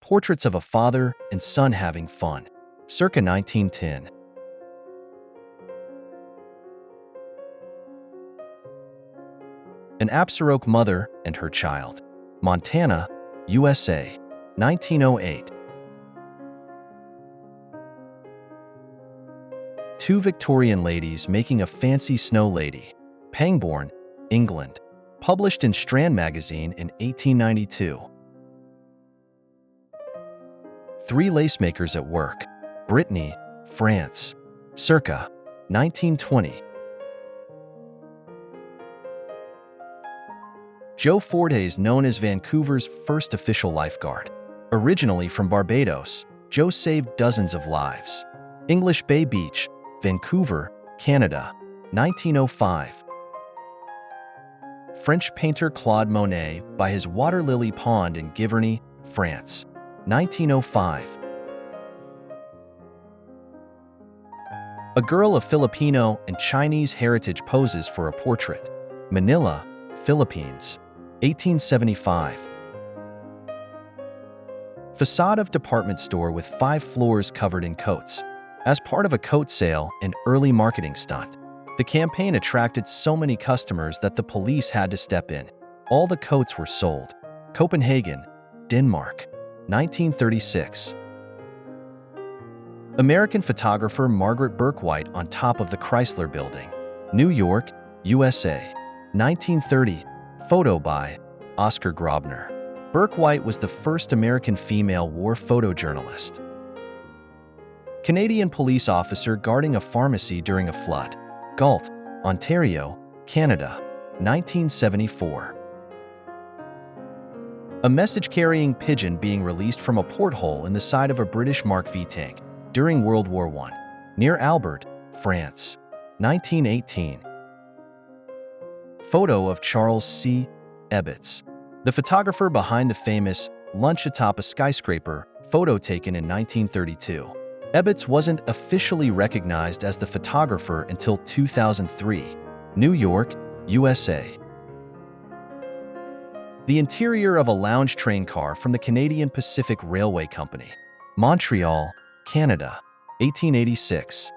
Portraits of a father and son having fun, circa 1910. An Absaroke mother and her child, Montana, USA, 1908. Two Victorian ladies making a fancy snow lady, Pangbourne, England, published in Strand magazine in 1892. Three lacemakers at work, Brittany, France, circa 1920. Joe Fortes, known as Vancouver's first official lifeguard. Originally from Barbados, Joe saved dozens of lives. English Bay Beach, Vancouver, Canada, 1905. French painter Claude Monet by his water lily pond in Giverny, France, 1905. A girl of Filipino and Chinese heritage poses for a portrait. Manila, Philippines, 1875. Facade of department store with 5 floors covered in coats. As part of a coat sale and early marketing stunt, the campaign attracted so many customers that the police had to step in. All the coats were sold. Copenhagen, Denmark, 1936. American photographer Margaret Bourke-White on top of the Chrysler Building, New York, USA, 1930. Photo by Oscar Grobner. Bourke-White was the first American female war photojournalist. Canadian police officer guarding a pharmacy during a flood, Galt, Ontario, Canada, 1974. A message-carrying pigeon being released from a porthole in the side of a British Mark V tank during World War I, near Albert, France, 1918. Photo of Charles C. Ebbets, the photographer behind the famous Lunch Atop a Skyscraper photo taken in 1932. Ebbets wasn't officially recognized as the photographer until 2003, New York, USA. The interior of a lounge train car from the Canadian Pacific Railway Company, Montreal, Canada, 1886.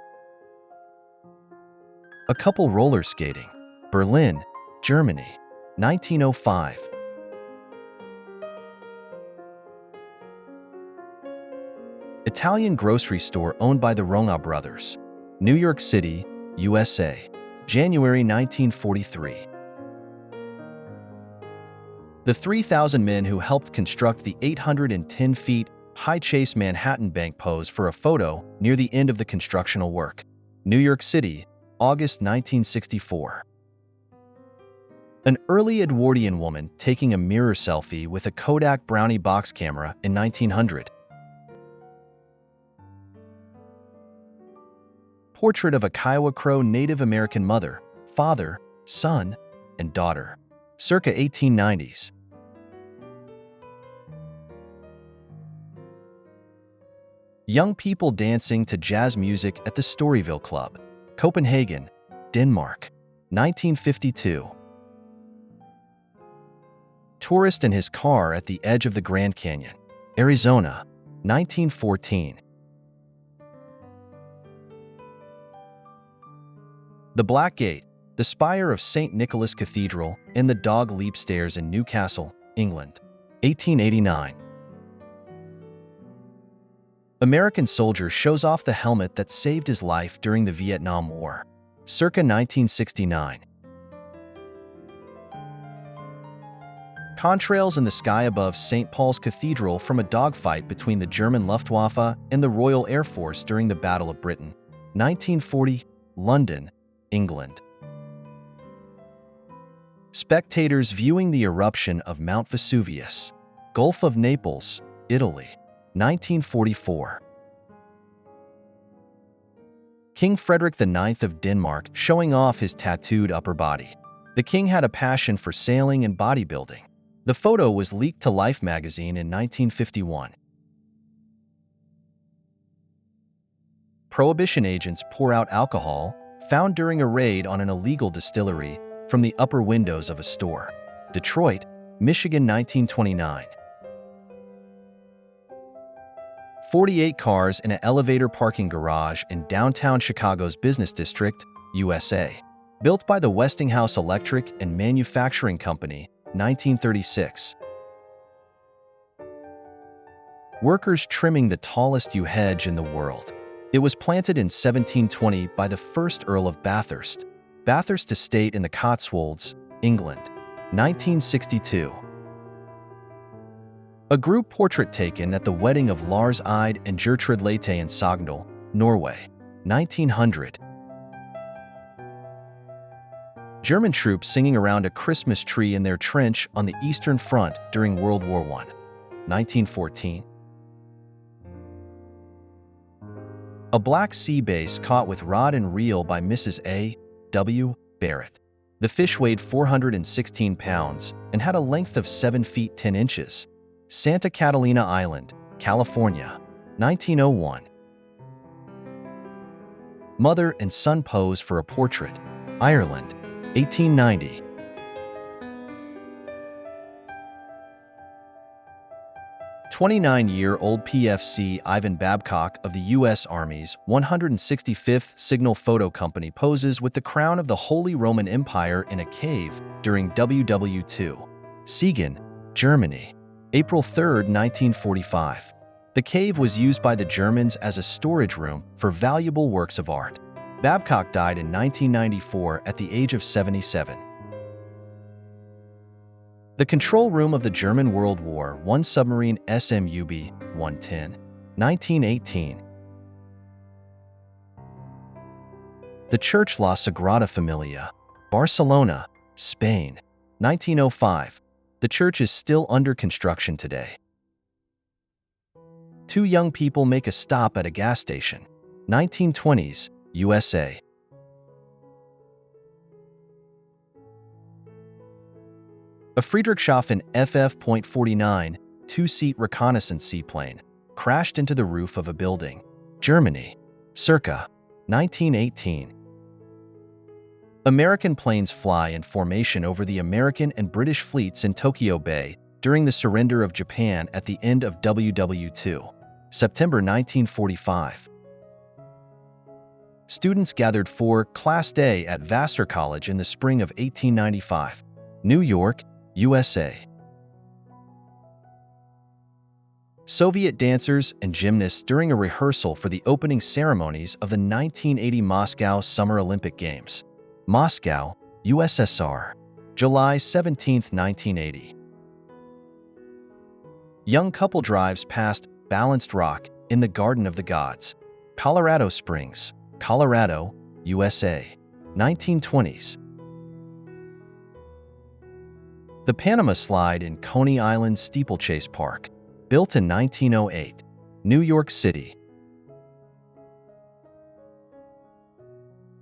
A couple roller skating, Berlin, Germany, 1905. Italian grocery store owned by the Ronga brothers, New York City, USA, January 1943. The 3,000 men who helped construct the 810 feet high Chase Manhattan Bank pose for a photo near the end of the constructional work, New York City, August 1964. An early Edwardian woman taking a mirror selfie with a Kodak Brownie box camera in 1900. Portrait of a Kiowa Crow Native American mother, father, son, and daughter, circa 1890s. Young people dancing to jazz music at the Storyville Club, Copenhagen, Denmark, 1952. Tourist in his car at the edge of the Grand Canyon, Arizona, 1914. The Black Gate, the spire of St. Nicholas Cathedral, and the Dog Leap Stairs in Newcastle, England, 1889. American soldier shows off the helmet that saved his life during the Vietnam War, circa 1969. Contrails in the sky above St. Paul's Cathedral from a dogfight between the German Luftwaffe and the Royal Air Force during the Battle of Britain, 1940, London, England. Spectators viewing the eruption of Mount Vesuvius, Gulf of Naples, Italy, 1944. King Frederick IX of Denmark showing off his tattooed upper body. The king had a passion for sailing and bodybuilding. The photo was leaked to Life magazine in 1951. Prohibition agents pour out alcohol found during a raid on an illegal distillery from the upper windows of a store. Detroit, Michigan, 1929. 48 cars in an elevator parking garage in downtown Chicago's business district, USA. Built by the Westinghouse Electric and Manufacturing Company, 1936. Workers trimming the tallest yew hedge in the world. It was planted in 1720 by the first Earl of Bathurst. Bathurst Estate in the Cotswolds, England, 1962. A group portrait taken at the wedding of Lars Eide and Gertrud Leite in Sogndal, Norway, 1900. German troops singing around a Christmas tree in their trench on the Eastern Front during World War I, 1914. A Black Sea bass caught with rod and reel by Mrs. A. W. Barrett. The fish weighed 416 pounds and had a length of 7 feet 10 inches. Santa Catalina Island, California, 1901. Mother and son pose for a portrait, Ireland, 1890. "29-year-old PFC Ivan Babcock of the U.S. Army's 165th Signal Photo Company poses with the crown of the Holy Roman Empire in a cave during WW II. Siegen, Germany, April 3, 1945. The cave was used by the Germans as a storage room for valuable works of art. Babcock died in 1994 at the age of 77. The control room of the German World War I submarine SMUB-110, 1918. The Church La Sagrada Familia, Barcelona, Spain, 1905. The church is still under construction today. Two young people make a stop at a gas station, 1920s, USA. A Friedrichshafen FF.49 two-seat reconnaissance seaplane crashed into the roof of a building, Germany, circa 1918. American planes fly in formation over the American and British fleets in Tokyo Bay during the surrender of Japan at the end of WW II, September 1945. Students gathered for Class Day at Vassar College in the spring of 1895, New York, USA. Soviet dancers and gymnasts during a rehearsal for the opening ceremonies of the 1980 Moscow Summer Olympic Games. Moscow, USSR, July 17, 1980. Young couple drives past Balanced Rock in the Garden of the Gods, Colorado Springs, Colorado, USA, 1920s. The Panama Slide in Coney Island Steeplechase Park, built in 1908, New York City.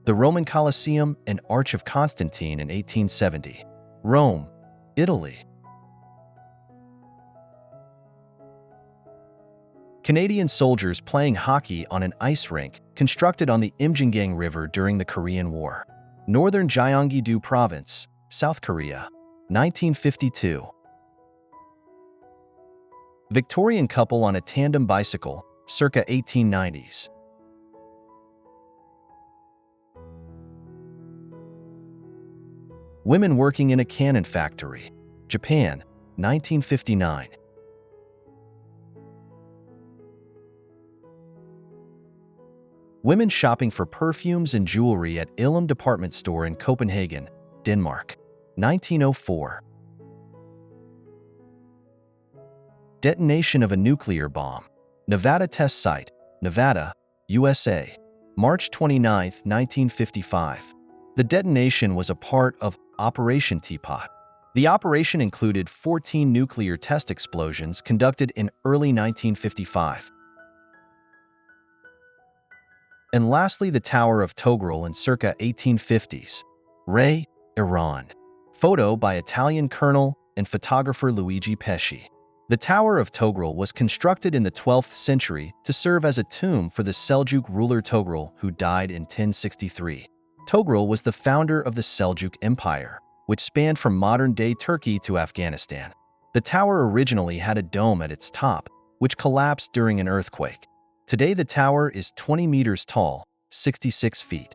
The Roman Colosseum and Arch of Constantine in 1870, Rome, Italy. Canadian soldiers playing hockey on an ice rink constructed on the Imjingang River during the Korean War, Northern Gyeonggi-do Province, South Korea, 1952. Victorian couple on a tandem bicycle, circa 1890s. Women working in a cannon factory, Japan, 1959. Women shopping for perfumes and jewelry at Illum department store in Copenhagen, Denmark, 1904. Detonation of a nuclear bomb, Nevada test site, Nevada, USA, March 29, 1955. The detonation was a part of Operation Teapot. The operation included 14 nuclear test explosions conducted in early 1955. And lastly, the Tower of Togrul in circa 1850s, Ray, Iran. Photo by Italian Colonel and photographer Luigi Pesci. The Tower of Togrul was constructed in the 12th century to serve as a tomb for the Seljuk ruler Togrul, who died in 1063. Togrul was the founder of the Seljuk Empire, which spanned from modern-day Turkey to Afghanistan. The tower originally had a dome at its top, which collapsed during an earthquake. Today, the tower is 20 meters tall, 66 feet.